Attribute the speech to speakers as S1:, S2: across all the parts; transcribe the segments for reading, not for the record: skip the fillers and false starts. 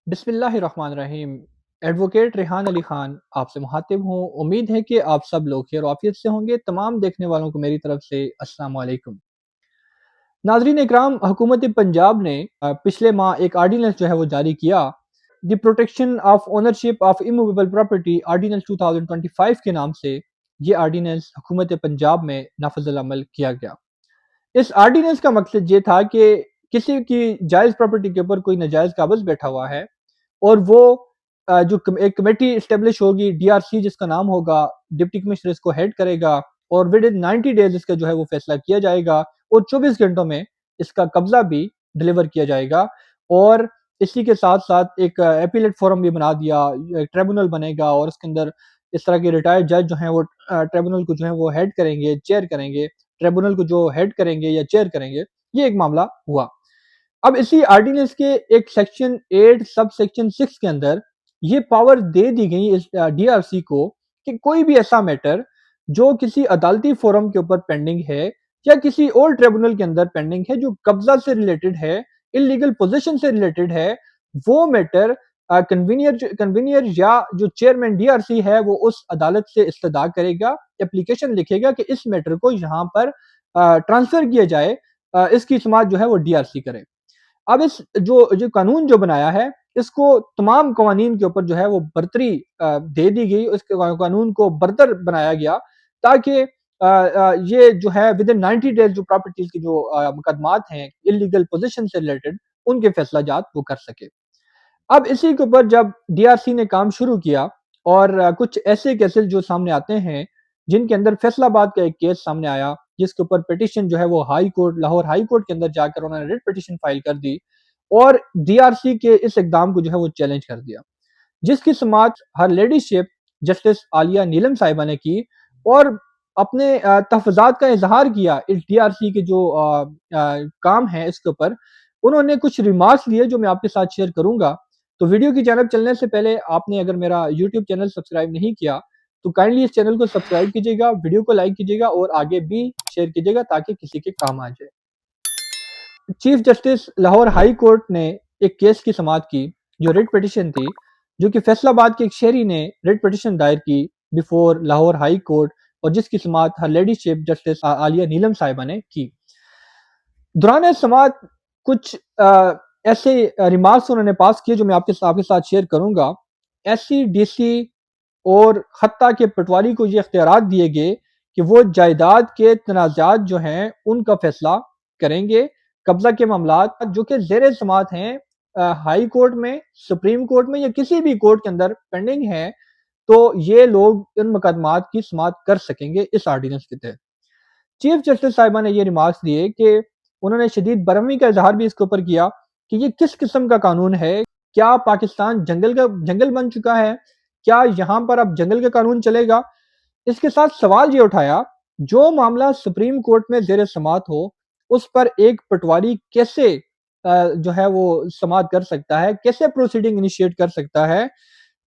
S1: بسم اللہ الرحمن الرحیم۔ ایڈوکیٹ ریحان علی خان آپ سے مخاطب ہوں۔ امید ہے کہ آپ سب لوگ خیر و عافیت سے ہوں گے۔ تمام دیکھنے والوں کو میری طرف سے السلام علیکم۔ ناظرین اکرام، حکومت پنجاب نے پچھلے ماہ ایک آرڈیننس جو ہے وہ جاری کیا، the protection of ownership of immovable property ordinance 2025 کے نام سے یہ آرڈیننس حکومت پنجاب میں نافذ العمل کیا گیا۔ اس آرڈیننس کا مقصد یہ تھا کہ کسی کی جائز پراپرٹی کے اوپر کوئی ناجائز قابض بیٹھا ہوا ہے اور وہ جو ایک کمیٹی اسٹیبلش ہوگی ڈی آر سی جس کا نام ہوگا، ڈپٹی کمشنر اس کو ہیڈ کرے گا اور ود ان 90 ڈیز اس کا جو ہے وہ فیصلہ کیا جائے گا اور 24 گھنٹوں میں اس کا قبضہ بھی ڈلیور کیا جائے گا۔ اور اسی کے ساتھ ساتھ ایک اپیلیٹ فورم بھی بنا دیا، ایک ٹریبونل بنے گا اور اس کے اندر اس طرح کے ریٹائرڈ جج جو ہیں وہ ٹریبونل کو جو ہے وہ ہیڈ کریں گے، چیئر کریں گے، ٹریبونل کو جو ہیڈ کریں گے یا چیئر کریں گے۔ یہ ایک معاملہ ہوا۔ اب اسی آرڈیننس کے ایک سیکشن 8 سب سیکشن 6 کے اندر یہ پاور دے دی گئی اس ڈی آر سی کو کہ کوئی بھی ایسا میٹر جو کسی عدالتی فورم کے اوپر پینڈنگ ہے یا کسی اور ٹریبونل کے اندر پینڈنگ ہے جو قبضہ سے ریلیٹڈ ہے، انلیگل پوزیشن سے ریلیٹڈ ہے، وہ میٹر کنوینئر یا جو چیئرمین ڈی آر سی ہے وہ اس عدالت سے استدعا کرے گا، اپلیکیشن لکھے گا کہ اس میٹر کو یہاں پر ٹرانسفر کیا جائے، اس کی سماعت جو ہے وہ ڈی آر سی کرے۔ اب اس جو قانون جو بنایا ہے اس کو تمام قوانین کے اوپر جو ہے وہ برتری دے دی گئی، اس قانون کو برتر بنایا گیا تاکہ یہ جو ہے ود ان 90 ڈیز جو پراپرٹیز کی جو مقدمات ہیں انلیگل پوزیشن سے ریلیٹڈ ان کے فیصلہ جات وہ کر سکے۔ اب اسی کے اوپر جب ڈی آر سی نے کام شروع کیا اور کچھ ایسے کیسز جو سامنے آتے ہیں جن کے اندر فیصلہ آباد کا ایک کیس سامنے آیا جس کے اوپر پیٹیشن جو ہے وہ high court, Lahore high court کے اندر جا کر انہوں نے ریٹ پیٹیشن فائل کر دی اور ڈی آر سی کے اس اقدام کو جو ہے وہ چیلنج کر دیا، جس کی سماعت ہر لیڈی شپ جسٹس عالیہ نیلم صاحبہ نے کی اور اپنے تحفظات کا اظہار کیا اس ڈی آر سی کے جو کام ہے اس کے اوپر۔ انہوں نے کچھ ریمارکس دیے جو میں آپ کے ساتھ شیئر کروں گا۔ تو ویڈیو کی جانب چلنے سے پہلے آپ نے اگر میرا یوٹیوب چینل سبسکرائب نہیں کیا تو کائنڈلی اس چینل کو سبسکرائب کیجیے گا، ویڈیو کو لائک کیجیے گا اور آگے بھی شیئر کیجیے گا تاکہ کسی کے کام آ جائے۔ Chief justice Lahore high court نے ایک کیس کی سماعت کی جو ریٹ پیٹیشن تھی، جو کہ فیصل آباد کے ایک شہری نے ریٹ پیٹیشن دائر کی بیفور لاہور ہائی کورٹ اور جس کی سماعت ہر لیڈی چیف جسٹس عالیہ نیلم صاحبہ نے کی۔ دوران سماعت کچھ ایسے ریمارکس انہوں نے پاس کیے جو میں آپ کے ساتھ شیئر کروں گا۔ ایس سی ڈی سی اور حتیٰ کہ پٹواری کو یہ اختیارات دیے گئے کہ وہ جائیداد کے تنازعات جو ہیں ان کا فیصلہ کریں گے، قبضہ کے معاملات جو کہ زیر سماعت ہیں ہائی کورٹ میں، سپریم کورٹ میں یا کسی بھی کورٹ کے اندر پینڈنگ ہیں، تو یہ لوگ ان مقدمات کی سماعت کر سکیں گے اس آرڈیننس کے تحت۔ چیف جسٹس صاحبہ نے یہ ریمارکس دیے کہ انہوں نے شدید برہمی کا اظہار بھی اس کے اوپر کیا کہ یہ کس قسم کا قانون ہے، کیا پاکستان جنگل بن چکا ہے، کیا یہاں پر اب جنگل کا قانون چلے گا۔ اس کے ساتھ سوال یہ اٹھایا جو معاملہ سپریم کورٹ میں زیر سماعت ہو اس پر ایک پٹواری کیسے جو ہے وہ سماعت کر سکتا ہے، کیسے پروسیڈنگ انیشیٹ کر سکتا ہے۔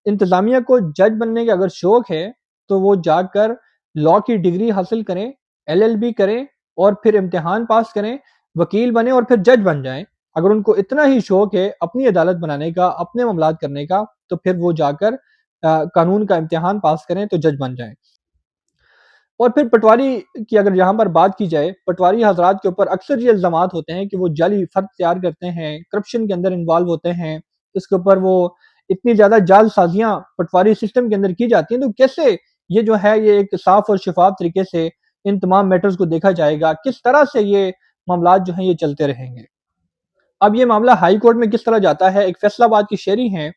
S1: انتظامیہ کو جج بننے کا اگر شوق ہے تو وہ جا کر لاء کی ڈگری حاصل کریں، ایل ایل بی کریں اور پھر امتحان پاس کریں، وکیل بنیں اور پھر جج بن جائیں۔ اگر ان کو اتنا ہی شوق ہے اپنی عدالت بنانے کا، اپنے معاملات کرنے کا، تو پھر وہ جا کر قانون کا امتحان پاس کریں تو جج بن جائیں۔ اور پھر پٹواری کی اگر یہاں پر بات کی جائے، پٹواری حضرات کے اوپر اکثر یہ الزامات ہوتے ہیں کہ وہ جعلی فرد تیار کرتے ہیں، کرپشن کے اندر انوالو ہوتے ہیں، اس کے اوپر وہ اتنی زیادہ جعل سازیاں پٹواری سسٹم کے اندر کی جاتی ہیں، تو کیسے یہ جو ہے یہ ایک صاف اور شفاف طریقے سے ان تمام میٹرز کو دیکھا جائے گا، کس طرح سے یہ معاملات جو ہیں یہ چلتے رہیں گے۔ اب یہ معاملہ ہائی کورٹ میں کس طرح جاتا ہے۔ ایک فیصل آباد کی شہری ہیں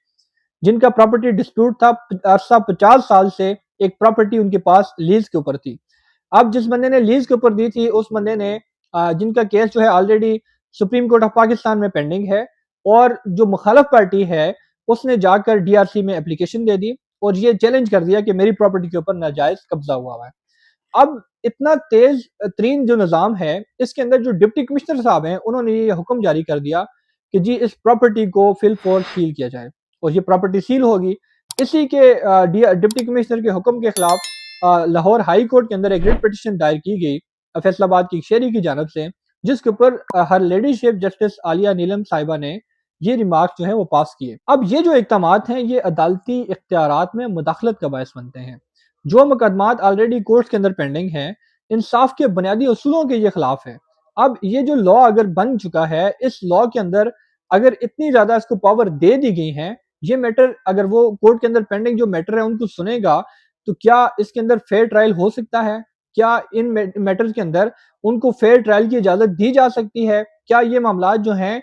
S1: جن کا پراپرٹی ڈسپیوٹ تھا، عرصہ 50 سال سے ایک پراپرٹی ان کے پاس لیز کے اوپر تھی۔ اب جس بندے نے لیز کے اوپر دی تھی اس بندے نے جن کا کیس جو ہے already supreme court of Pakistan میں پینڈنگ ہے، اور جو مخالف پارٹی ہے اس نے جا کر ڈی آر سی میں اپلیکیشن دے دی اور یہ چیلنج کر دیا کہ میری پراپرٹی کے اوپر ناجائز قبضہ ہوا ہے۔ اب اتنا تیز ترین جو نظام ہے اس کے اندر جو ڈپٹی کمشنر صاحب ہیں انہوں نے یہ حکم جاری کر دیا کہ جی اس پراپرٹی کو فل فور سیل کیا جائے، اور یہ پراپرٹی سیل ہوگی۔ اسی کے ڈپٹی کمشنر کے حکم کے خلاف لاہور ہائی کورٹ کے اندر ایک ریٹ پیٹیشن دائر کی گئی فیصل آباد کی ایک شہری کی جانب سے، جس کے اوپر ہر لیڈی شپ جسٹس عالیہ نیلم صاحبہ نے یہ ریمارکس جو ہیں وہ پاس کیے۔ اب یہ جو اقدامات ہیں یہ عدالتی اختیارات میں مداخلت کا باعث بنتے ہیں۔ جو مقدمات آلریڈی کورٹس کے اندر پینڈنگ ہیں، انصاف کے بنیادی اصولوں کے یہ خلاف ہے۔ اب یہ جو لا اگر بن چکا ہے، اس لا کے اندر اگر اتنی زیادہ اس کو پاور دے دی گئی ہیں، یہ میٹر اگر وہ کورٹ کے اندر پینڈنگ جو میٹر ہے ان کو سنے گا تو کیا اس کے اندر فیئر ٹرائل ہو سکتا ہے؟ کیا ان میٹرز کے اندر ان کو فیئر ٹرائل کی اجازت دی جا سکتی ہے؟ کیا یہ معاملات جو ہیں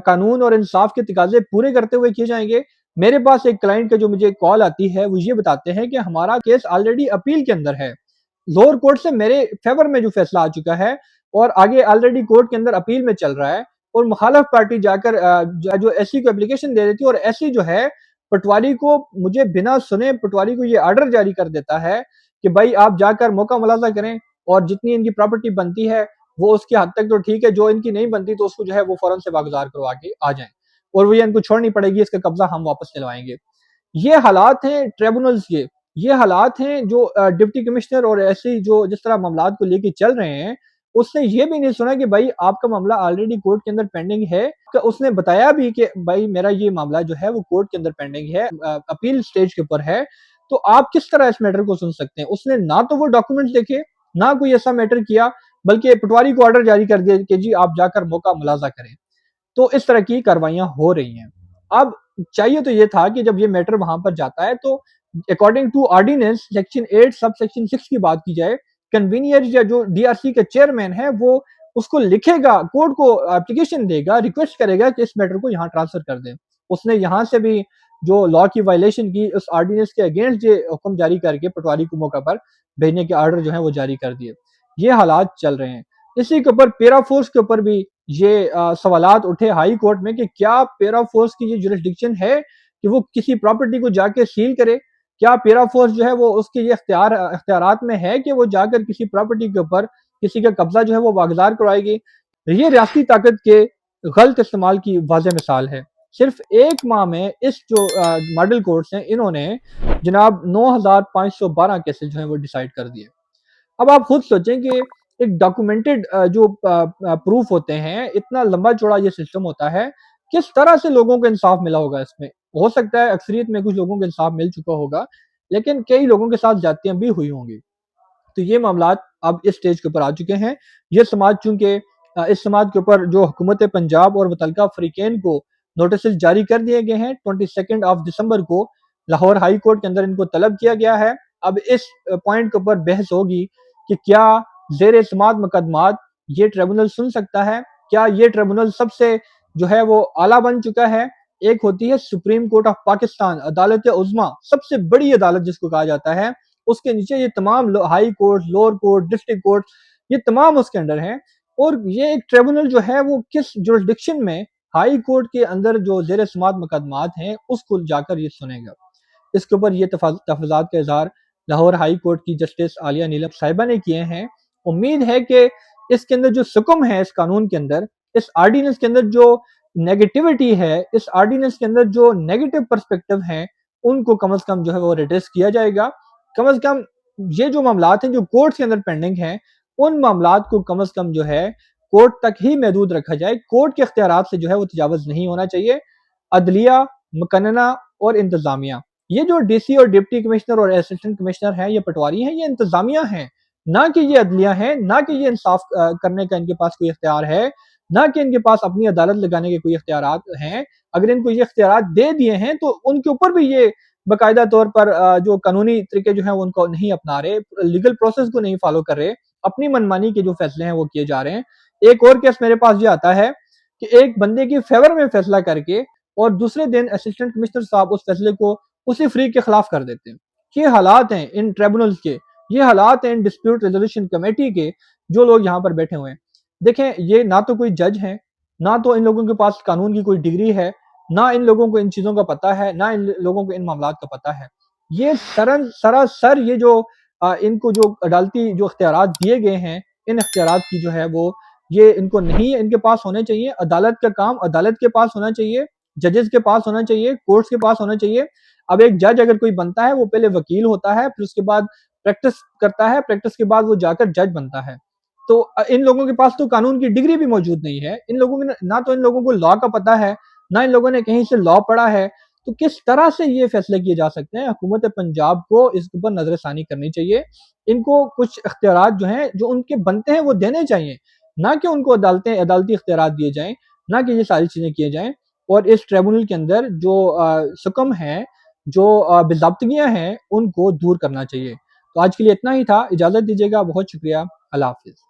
S1: قانون اور انصاف کے تقاضے پورے کرتے ہوئے کیے جائیں گے؟ میرے پاس ایک کلائنٹ کا جو مجھے کال آتی ہے، وہ یہ بتاتے ہیں کہ ہمارا کیس آلریڈی اپیل کے اندر ہے، لوور کورٹ سے میرے فیور میں جو فیصلہ آ چکا ہے اور آگے آلریڈی کورٹ کے اندر اپیل میں چل رہا ہے، اور مخالف پارٹی جا کر جو ایسی کو اپلیکیشن دے دیتی ہے، اور ایسی جو ہے پٹواری کو مجھے بنا سنے پٹواری کو یہ آرڈر جاری کر دیتا ہے کہ بھائی آپ جا کر موقع ملاحظہ کریں اور جتنی ان کی پراپرٹی بنتی ہے وہ اس کی حد تک تو ٹھیک ہے، جو ان کی نہیں بنتی تو اس کو جو ہے وہ فوراً سے واگزار کروا کے آ جائیں، اور وہ یہ ان کو چھوڑنی پڑے گی، اس کا قبضہ ہم واپس دلوائیں گے۔ یہ حالات ہیں ٹریبونلز کے، یہ حالات ہیں جو ڈپٹی کمشنر اور ایسی جو جس طرح معاملات کو لے کے چل رہے ہیں، اس نے یہ بھی نہیں سنا کہ بھائی آپ کا معاملہ آلریڈی کورٹ کے اندر پینڈنگ ہے، کہ اس نے بتایا بھی کہ بھائی میرا یہ معاملہ جو ہے وہ کورٹ کے اندر پینڈنگ ہے، اپیل سٹیج کے اوپر ہے، تو آپ کس طرح اس میٹر کو سن سکتے ہیں؟ اس نے نہ تو وہ ڈاکومنٹس دیکھے، نہ کوئی ایسا میٹر کیا، بلکہ پٹواری کو آرڈر جاری کر دیا کہ جی آپ جا کر موقع ملاحظہ کریں۔ تو اس طرح کی کاروائیاں ہو رہی ہیں۔ اب چاہیے تو یہ تھا کہ جب یہ میٹر وہاں پر جاتا ہے تو اکارڈنگ ٹو آرڈیننس سیکشن 8 سب سیکشن 6 کی بات کی جائے، کنوینئر یا جو ڈی آر سی کا چیئرمین ہے وہ اس کو لکھے گا، کورٹ کو اپلیکیشن دے گا، ریکویسٹ کرے گا کہ اس میٹر کو یہاں ٹرانسفر کر دیں۔ اس نے یہاں سے بھی جو لا کی وائلیشن کی، اس آرڈیننس کے اگینسٹ یہ حکم جاری کر کے پٹواری کو موقع پر بھیجنے کے آرڈر جو ہیں وہ جاری کر دیے۔ یہ حالات چل رہے ہیں۔ اسی کے اوپر پیرا فورس کے اوپر بھی یہ سوالات اٹھے ہائی کورٹ میں کہ کیا پیرا فورس کی یہ جورسڈکشن ہے کہ وہ کسی پراپرٹی کو جا کے سیل کرے؟ کیا پیرا فورس جو ہے وہ اس کے یہ اختیارات میں ہے کہ وہ جا کر کسی پراپرٹی کے اوپر کسی کا قبضہ جو ہے وہ واگزار کروائے گی؟ یہ ریاستی طاقت کے غلط استعمال کی واضح مثال ہے۔ صرف ایک ماہ میں اس جو ماڈل کورٹس ہیں انہوں نے جناب 9512 کیسز جو ہیں وہ ڈیسائیڈ کر دیے۔ اب آپ خود سوچیں کہ ایک ڈاکومنٹڈ جو پروف ہوتے ہیں، اتنا لمبا چوڑا یہ سسٹم ہوتا ہے، کس طرح سے لوگوں کو انصاف ملا ہوگا؟ اس میں ہو سکتا ہے اکثریت میں کچھ لوگوں کو انصاف مل چکا ہوگا، لیکن کئی لوگوں کے ساتھ زیادتیاں بھی ہوئی ہوں گی۔ تو یہ معاملات اب اس سٹیج کے اوپر آ چکے ہیں۔ یہ سماج چونکہ اس سماج کے اوپر جو حکومت پنجاب اور متعلقہ فریقین کو نوٹسز جاری کر دیے گئے ہیں، 22 دسمبر کو لاہور ہائی کورٹ کے اندر ان کو طلب کیا گیا ہے۔ اب اس پوائنٹ کے اوپر بحث ہوگی کہ کیا زیر سماعت مقدمات یہ ٹریبونل سن سکتا ہے؟ کیا یہ ٹریبونل سب سے جو ہے وہ اعلیٰ بن چکا ہے؟ ایک ہوتی ہے سپریم کورٹ آف پاکستان، عدالت عظمیٰ، سب سے بڑی عدالت جس کو کہا جاتا ہے، اس کے نیچے یہ تمام high court, lower court, district court, یہ تمام اس کے اندر ہیں۔ اور یہ ایک ٹریبونل جو ہے وہ کس جورسڈکشن میں ہائی کورٹ کے اندر جو زیر سماعت مقدمات ہیں اس کو جا کر یہ سنے گا؟ اس کے اوپر یہ تفاضلات کا اظہار لاہور ہائی کورٹ کی جسٹس عالیہ نیلم صاحبہ نے کیے ہیں۔ امید ہے کہ اس کے اندر جو سکم ہے، اس قانون کے اندر، اس آرڈیننس کے اندر جو نیگیٹیوٹی ہے، اس آرڈیننس کے اندر جو نیگیٹو پرسپیکٹو ہیں، ان کو کم از کم جو ہے وہ ریڈریس کیا جائے گا۔ کم از کم یہ جو معاملات ہیں جو کورٹ کے اندر پینڈنگ ہیں، ان معاملات کو کم از کم جو ہے کورٹ تک ہی محدود رکھا جائے۔ کورٹ کے اختیارات سے جو ہے وہ تجاوز نہیں ہونا چاہیے۔ عدلیہ، مقننہ اور انتظامیہ، یہ جو ڈی سی اور ڈپٹی کمشنر اور اسسٹنٹ کمشنر ہیں، یہ پٹواری ہیں، یہ انتظامیہ ہیں، نہ کہ یہ عدلیہ ہیں، نہ کہ یہ انصاف کرنے کا ان کے پاس کوئی اختیار ہے، نہ کہ ان کے پاس اپنی عدالت لگانے کے کوئی اختیارات ہیں۔ اگر ان کو یہ اختیارات دے دیے ہیں تو ان کے اوپر بھی یہ باقاعدہ طور پر جو قانونی طریقے جو ہیں ان کو نہیں اپنا رہے، لیگل پروسیس کو نہیں فالو کر رہے، اپنی منمانی کے جو فیصلے ہیں وہ کیے جا رہے ہیں۔ ایک اور کیس میرے پاس یہ آتا ہے کہ ایک بندے کی فیور میں فیصلہ کر کے اور دوسرے دن اسسٹنٹ کمشنر صاحب اس فیصلے کو اسی فریق کے خلاف کر دیتے ہیں۔ یہ حالات ہیں ان ٹریبونلز کے، یہ حالات ہیں ان ڈسپیوٹ ریزولوشن کمیٹی کے، جو لوگ یہاں پر بیٹھے ہوئے ہیں۔ دیکھیں، یہ نہ تو کوئی جج ہیں، نہ تو ان لوگوں کے پاس قانون کی کوئی ڈگری ہے، نہ ان لوگوں کو ان چیزوں کا پتہ ہے، نہ ان لوگوں کو ان معاملات کا پتہ ہے۔ یہ سراسر یہ جو ان کو جو عدالتی جو اختیارات دیے گئے ہیں، ان اختیارات کی جو ہے وہ یہ ان کو نہیں ان کے پاس ہونے چاہیے۔ عدالت کا کام عدالت کے پاس ہونا چاہیے، ججز کے پاس ہونا چاہیے، کورٹس کے پاس ہونا چاہیے۔ اب ایک جج اگر کوئی بنتا ہے، وہ پہلے وکیل ہوتا ہے، پھر اس کے بعد پریکٹس کرتا ہے، پریکٹس کے بعد وہ جا کر جج بنتا ہے۔ تو ان لوگوں کے پاس تو قانون کی ڈگری بھی موجود نہیں ہے، ان لوگوں کو نہ تو ان لوگوں کو لا کا پتہ ہے، نہ ان لوگوں نے کہیں سے لا پڑھا ہے، تو کس طرح سے یہ فیصلے کیے جا سکتے ہیں؟ حکومت پنجاب کو اس کے اوپر نظر ثانی کرنی چاہیے، ان کو کچھ اختیارات جو ہیں جو ان کے بنتے ہیں وہ دینے چاہیے، نہ کہ ان کو عدالتی اختیارات دیے جائیں، نہ کہ یہ ساری چیزیں کیے جائیں، اور اس ٹریبونل کے اندر جو سکم ہیں، جو باضابطگیاں ہیں، ان کو دور کرنا چاہیے۔ تو آج کے لیے اتنا ہی تھا، اجازت دیجیے گا، بہت شکریہ، اللہ حافظ۔